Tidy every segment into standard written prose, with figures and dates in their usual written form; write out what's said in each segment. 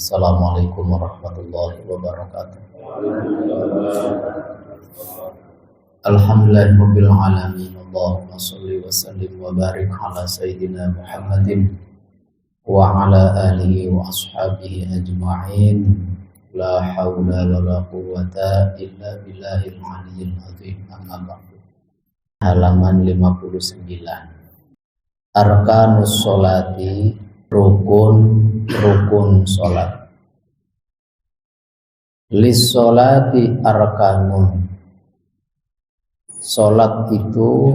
Assalamualaikum warahmatullahi wabarakatuh. Alhamdulillahirabbil alamin. Allahumma shalli wa sallim wa barik ala sayyidina Muhammadin wa ala alihi wa ashabihi ajma'in. La haula wa la quwwata illa billahil aliyyil azim. Amma ba'du. Halaman 59. Arkanus sholati, rukun sholat. Lis sholati arkanun. Sholat itu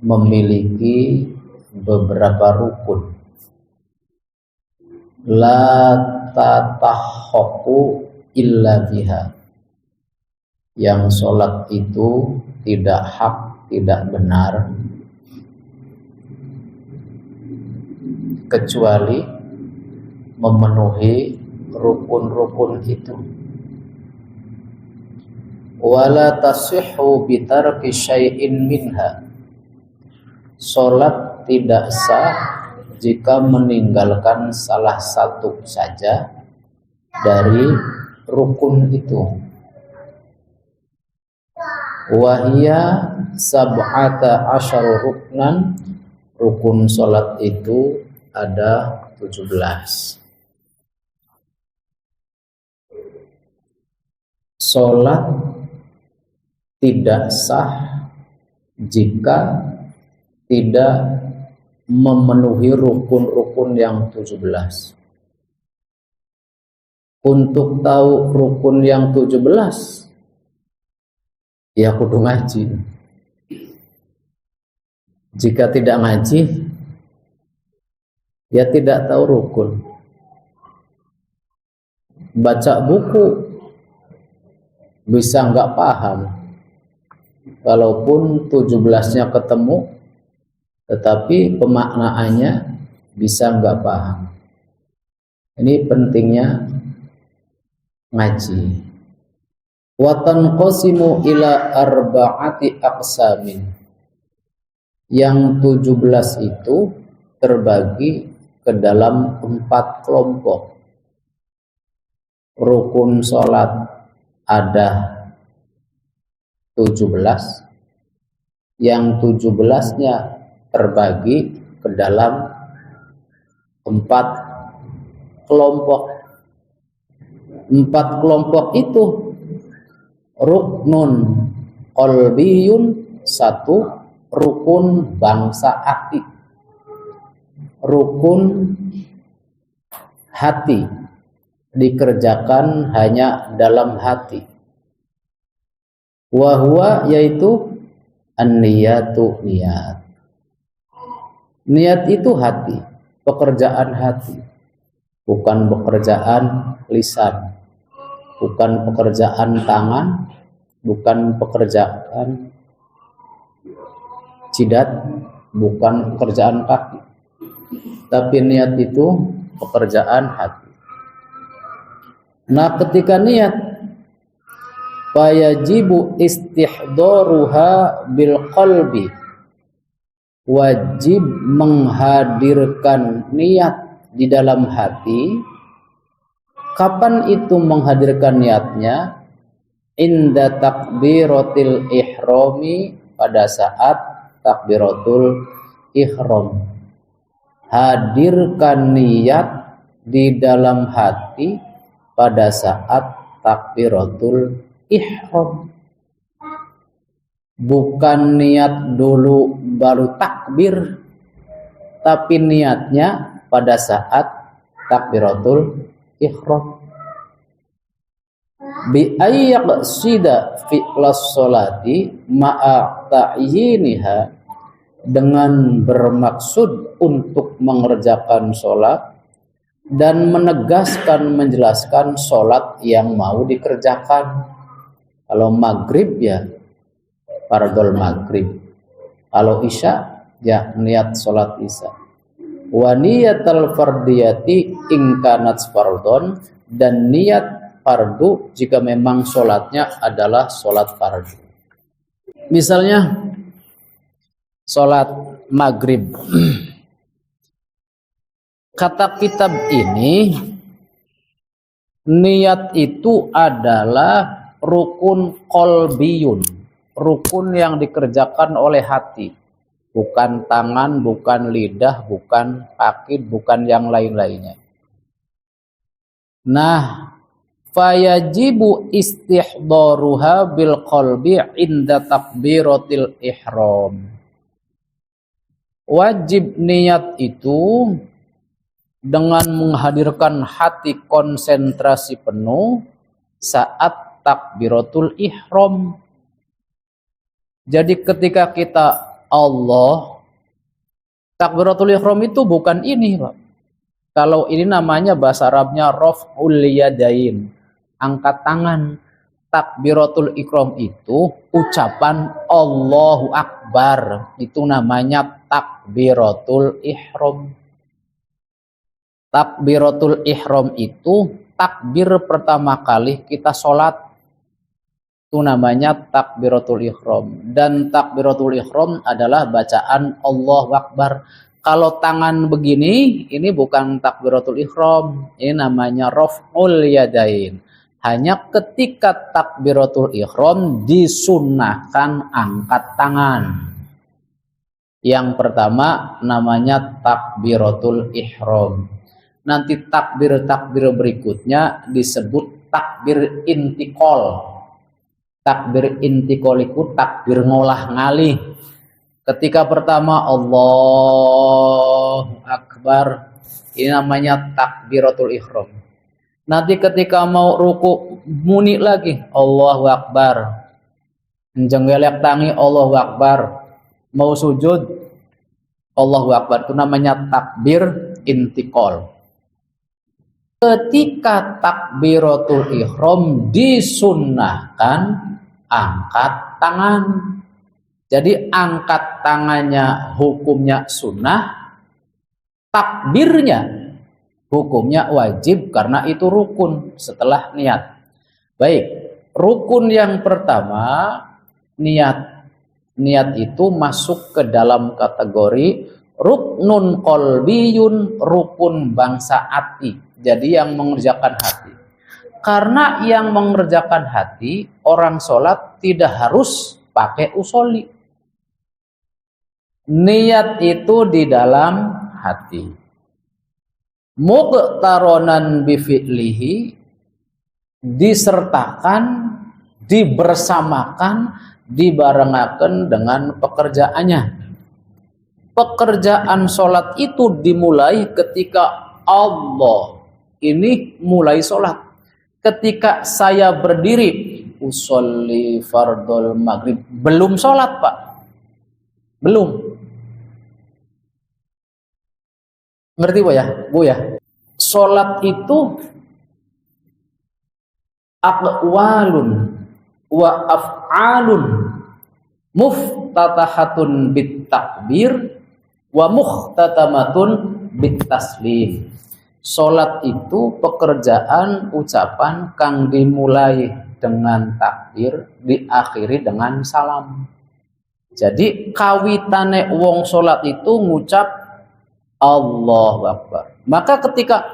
memiliki beberapa rukun. La tatahhaqqu illa biha. Yang sholat itu tidak hak, tidak benar kecuali memenuhi rukun-rukun itu. Wala tasihhu bitarki syai'in minha. Salat tidak sah jika meninggalkan salah satu saja dari rukun itu. Wahia sab'ata asyara ruknan. Rukun salat itu ada 17. Salat tidak sah jika tidak memenuhi rukun-rukun yang 17. Untuk tahu rukun yang 17, ya kudu ngaji. Jika tidak ngaji, ya tidak tahu rukun. Baca buku bisa nggak paham, walaupun 17-nya ketemu, tetapi pemaknaannya bisa nggak paham. Ini pentingnya ngaji. Wa tanqasimu ila arba'ati aqsamin. Yang 17 itu terbagi ke dalam 4 kelompok. Rukun sholat ada 17. Yang 17-nya terbagi ke dalam 4 kelompok. 4 kelompok itu ruknun qalbiyun, 1 rukun bangsa hati. Rukun hati dikerjakan hanya dalam hati. Wahwa yaitu an-niyatu, niat. Niat itu hati, pekerjaan hati, bukan pekerjaan lisan, bukan pekerjaan tangan, bukan pekerjaan jidat, bukan pekerjaan kaki. Tapi niat itu pekerjaan hati. Nah, ketika niat, fayajibu istihdaruha bil qalbi. Wajib menghadirkan niat di dalam hati. Kapan itu menghadirkan niatnya? Inda takbiratil ihrami, pada saat takbiratul ihram. Hadirkan niat di dalam hati pada saat takbiratul ihram. Bukan niat dulu baru takbir, tapi niatnya pada saat takbiratul ihram. Bi ayyaqsida fi'las sholati ma'a ta'yiniha, dengan bermaksud untuk mengerjakan sholat dan menegaskan, menjelaskan sholat yang mau dikerjakan. Kalau maghrib ya fardhul maghrib, kalau isya ya niat sholat isya. Wa niyatul fardiyati in kanat fardhon, dan niat fardu jika memang sholatnya adalah sholat fardu. Misalnya sholat maghrib. Kata kitab ini Niat itu adalah rukun qalbiyun, rukun yang dikerjakan oleh hati, bukan tangan, bukan lidah, bukan kaki, bukan yang lain-lainnya. Nah, fayajibu istihdaruha bil qalbi inda takbiratil ihram. Wajib niat itu dengan menghadirkan hati konsentrasi penuh saat takbiratul ihram. Jadi ketika kita Allah, takbiratul ihram itu bukan ini, Pak. Kalau ini namanya bahasa Arabnya raf'ul yadain, angkat tangan. Takbiratul ihram itu ucapan Allahu Akbar, itu namanya takbiratul ihram. Takbiratul ihram itu takbir pertama kali kita sholat, itu namanya takbiratul ihram. Dan takbiratul ihram adalah bacaan Allahu Akbar. Kalau tangan begini, ini bukan takbiratul ihram, ini namanya raf'ul yadain. Hanya ketika takbiratul ihram disunnahkan angkat tangan. Yang pertama namanya takbiratul ihram. Nanti takbir-takbir berikutnya disebut takbir intikol. Takbir intikol itu takbir ngolah ngalih. Ketika pertama Allahu Akbar, ini namanya takbiratul ihram. Nanti ketika mau ruku muni lagi Allahu Akbar, jenggelek tangi Allahu Akbar, mau sujud Allahu Akbar, itu namanya takbir intikol. Ketika takbiratul ihram disunnahkan angkat tangan. Jadi angkat tangannya hukumnya sunnah, takbirnya hukumnya wajib karena itu rukun setelah niat. Baik, rukun yang pertama niat. Niat itu masuk ke dalam kategori ruknun qalbiyun, rukun bangsa hati. Jadi yang mengerjakan hati. Karena yang mengerjakan hati, orang sholat tidak harus pakai usolli. Niat itu di dalam hati. Muqtaronan bifi'lihi, disertakan, dibersamakan, dibarengakan dengan pekerjaannya. Pekerjaan sholat itu dimulai ketika Allah ini mulai sholat. Ketika saya berdiri usolli fardul maghrib, belum sholat, Pak, belum. Ngerti Bu ya, Bu ya? Sholat itu aqwalun wa af'alun muftatahatun bit takbir wa muhtatamatun bit taslim. Sholat itu pekerjaan ucapan kang dimulai dengan takbir, diakhiri dengan salam. Jadi kawitane wong sholat itu ngucap Allahu Akbar. Maka ketika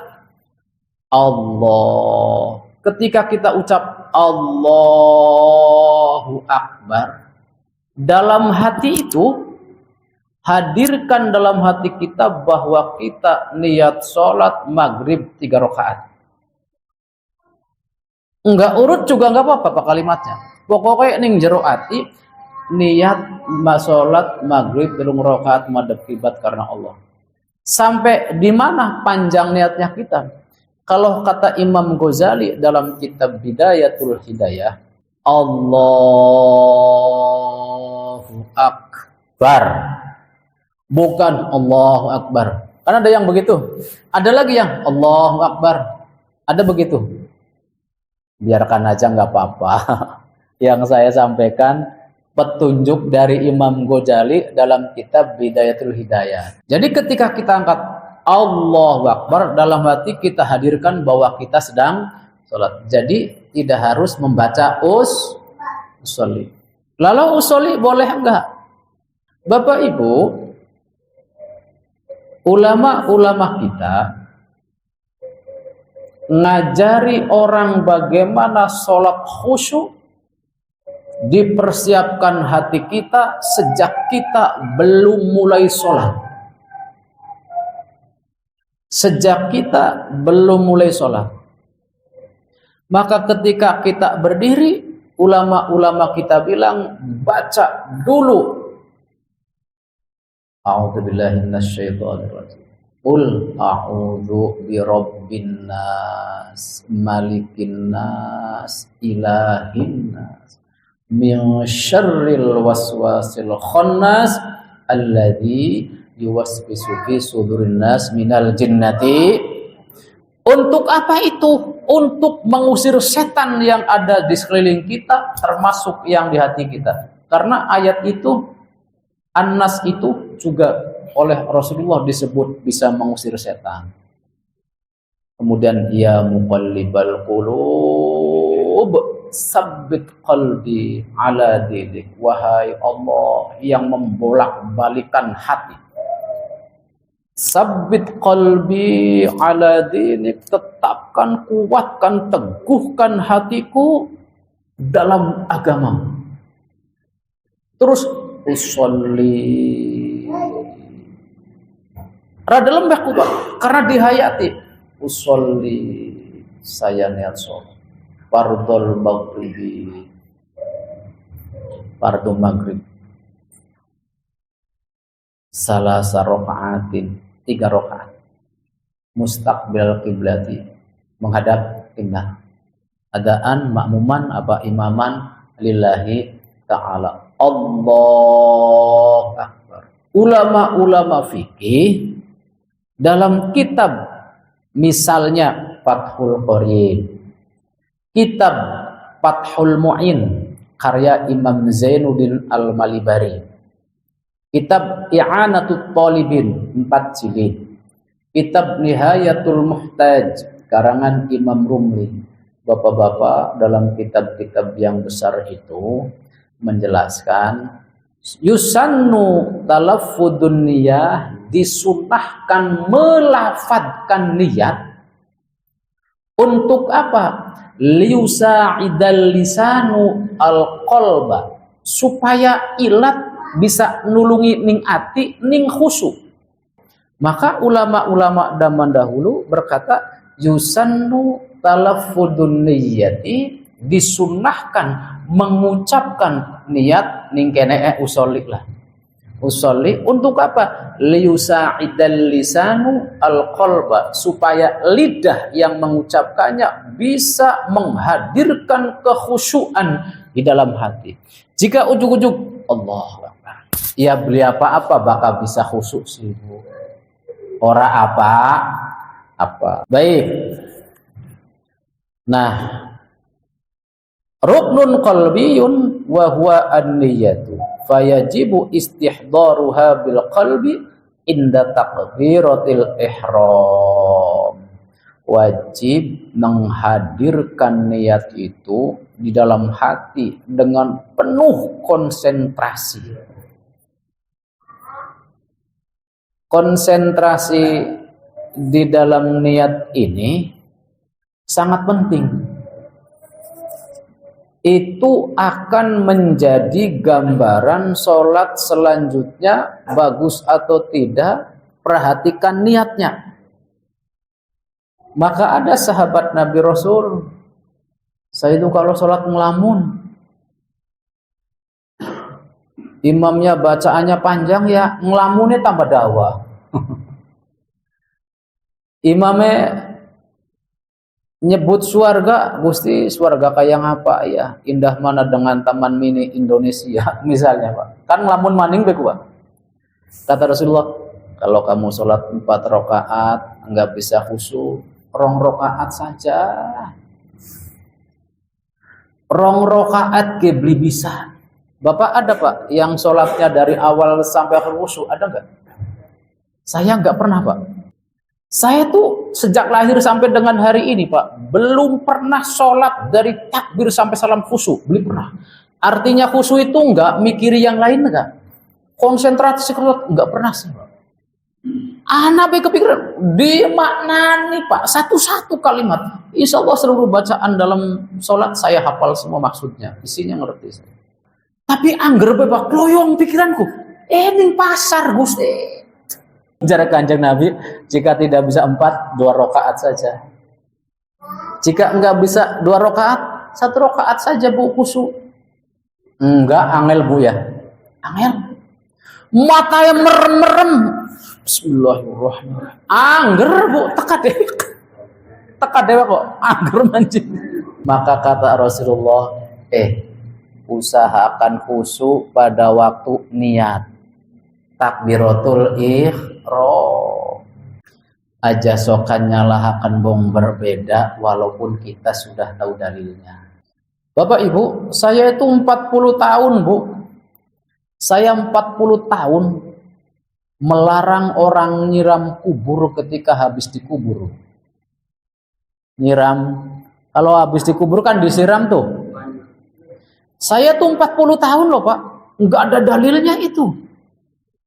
kita ucap Allahu Akbar, dalam hati itu hadirkan dalam hati kita bahwa kita niat sholat maghrib 3 rakaat. Enggak urut juga enggak apa-apa Pak kalimatnya. Pokoknya ning jero ati niat sholat maghrib 3 rakaat madhep kiblat karena Allah. Sampai di mana panjang niatnya kita? Kalau kata Imam Ghazali dalam kitab Bidayatul Hidayah, Allahu Akbar, bukan Allahu Akbar. Karena ada yang begitu. Ada lagi yang Allahu Akbar. Ada begitu. Biarkan aja nggak apa-apa. Yang saya sampaikan petunjuk dari Imam Ghazali dalam kitab Bidayatul Hidayah. Jadi ketika kita angkat Allahu Akbar, dalam hati kita hadirkan bahwa kita sedang sholat. Jadi tidak harus membaca usolli. Lalu usolli boleh enggak? Bapak Ibu, ulama-ulama kita ngajari orang bagaimana sholat khusyuk, dipersiapkan hati kita sejak kita belum mulai sholat. Sejak kita belum mulai sholat. Maka ketika kita berdiri, ulama-ulama kita bilang, baca dulu a'udzubillahi minasyaitonir rajim. Qul a'udzu birabbin nas, malikin nas, ilahin nas, min syarril waswasil khannas alladzi yuwaswisu fi sudurin nas minal jinnati. Untuk apa itu? Untuk mengusir setan yang ada di sekeliling kita, termasuk yang di hati kita. Karena ayat itu, An-Nas itu juga oleh Rasulullah disebut bisa mengusir setan. Kemudian ya muqallibal qulub, sabbit qalbi ala dinik. Wahai Allah yang membolak-balikan hati, sabbit qalbi ala dinik, tetapkan, kuatkan, teguhkan hatiku dalam agama. Terus usolli, rada lembek karena dihayati. Usolli, saya niat sholat fardhul maghribi, fardu maghrib, salasa raka'atin, 3 rakaat, mustaqbil kiblati, menghadap kiblat, adaan makmuman apa imaman lillahi ta'ala. Allahu Akbar. Ulama-ulama fikih dalam kitab misalnya Fathul Qorib, kitab Fathul Mu'in karya Imam Zainuddin Al-Malibari, kitab I'anatul Talibin 4 jilid, kitab Nihayatul Muhtaj karangan Imam Rumli. Bapak-bapak dalam kitab-kitab yang besar itu menjelaskan yusannu talaffudun niyah, disunahkan melafadzkan niat. Untuk apa? Liusa'idal lisanu al-qalba, supaya ilat bisa nulungi ning ati ning khusyuk. Maka ulama-ulama zaman dahulu berkata yusannu talaffudun niyati, disunahkan mengucapkan niat ning kene usolli lah. Usolli untuk apa? Liyusa'idal lisanu al-qalba, supaya lidah yang mengucapkannya bisa menghadirkan kekhusyuan di dalam hati. Jika ujuk-ujuk Allahu Akbar, ya beli apa-apa bakal bisa khusyuk sih Bu. Ora apa-apa. Baik. Nah, ruknun qalbiyun wa huwa an-niyatu, fayajibu istihdaruha bil qalbi inda takbiratil ihram. Wajib menghadirkan niat itu di dalam hati dengan penuh konsentrasi. Konsentrasi di dalam niat ini sangat penting. Itu akan menjadi gambaran sholat selanjutnya bagus atau tidak. Perhatikan niatnya. Maka ada sahabat Nabi Rasul, saya itu kalau sholat ngelamun, imamnya bacaannya panjang, ya ngelamunnya tambah dawa. Imamnya nyebut surga, Gusti surga kayak apa ya? Indah mana dengan taman mini Indonesia misalnya Pak. Kan ngelamun maning beku Pak. Kata Rasulullah, kalau kamu sholat 4 rakaat enggak bisa khusyuk, 2 rakaat saja. 2 rakaat ke beli bisa. Bapak ada Pak yang sholatnya dari awal sampai akhir khusyuk, ada enggak? Saya enggak pernah Pak. Saya tuh sejak lahir sampai dengan hari ini Pak, belum pernah sholat dari takbir sampai salam khusyuk, belum pernah. Artinya khusyuk itu enggak mikiri yang lain enggak, konsentrasi sholat enggak pernah sih Pak. Anak kepikiran dimaknani Pak satu-satu kalimat. Insya Allah seluruh bacaan dalam sholat saya hafal semua maksudnya, isinya ngerti saya. Tapi angger Pak kloyong pikiranku. Ini pasar Gusti. Jarak Kanjeng Nabi, jika tidak bisa 4, 2 rakaat saja. Jika enggak bisa 2 rakaat, 1 rakaat saja Bu khusyuk. Enggak angel Bu ya. Angel. Matanya merem-merem. Bismillahirrahmanirrahim. Angger Bu, teka dewa kok angger mancing. Maka kata Rasulullah, usahakan khusyuk pada waktu niat takbiratul ihram. Aja sokan nyalahakan bong berbeda walaupun kita sudah tahu dalilnya. Bapak Ibu, saya itu 40 tahun Bu. Saya 40 tahun melarang orang nyiram kubur ketika habis dikubur. Nyiram, kalau habis dikubur kan disiram tuh. Saya tuh 40 tahun loh Pak, nggak ada dalilnya itu.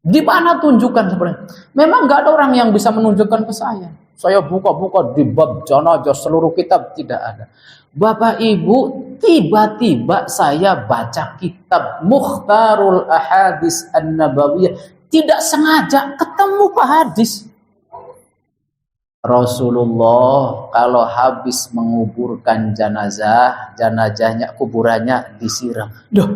Di mana tunjukkan sebenarnya? Memang nggak ada orang yang bisa menunjukkan ke saya. Saya buka-buka di bab janazah seluruh kitab tidak ada. Bapak Ibu, tiba-tiba saya baca kitab Mukhtarul Ahadits An-Nabawiyah. Tidak sengaja ketemu Pak hadis. Rasulullah kalau habis menguburkan jenazah, jenazahnya kuburannya disiram. Duh,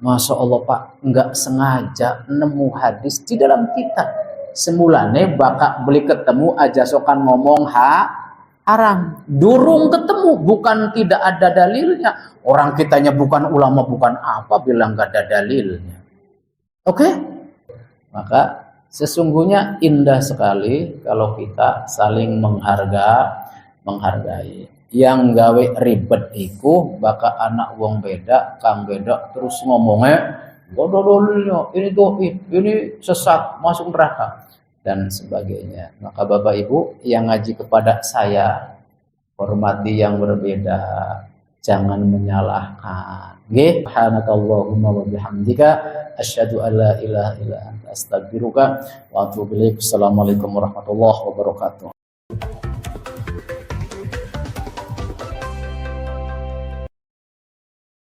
Masya Allah Pak, enggak sengaja nemu hadis di dalam kitab. Semulane bakal beli ketemu aja sokan ngomong haram. Durung ketemu, bukan tidak ada dalilnya. Orang kitanya bukan ulama, bukan apa, bilang enggak ada dalilnya. Oke? Maka sesungguhnya indah sekali kalau kita saling menghargai. Yang gawe ribet iku bakal anak wong beda, kang beda terus ngomongnya, ini sesat, masuk neraka dan sebagainya. Maka Bapak Ibu yang ngaji kepada saya, hormati yang berbeda, jangan menyalahkan. Nggih, subhanakallahumma wa bihamdika asyhadu an la ilaha illa anta astaghfiruka wa atubu ilaik. Assalamualaikum warahmatullahi wabarakatuh.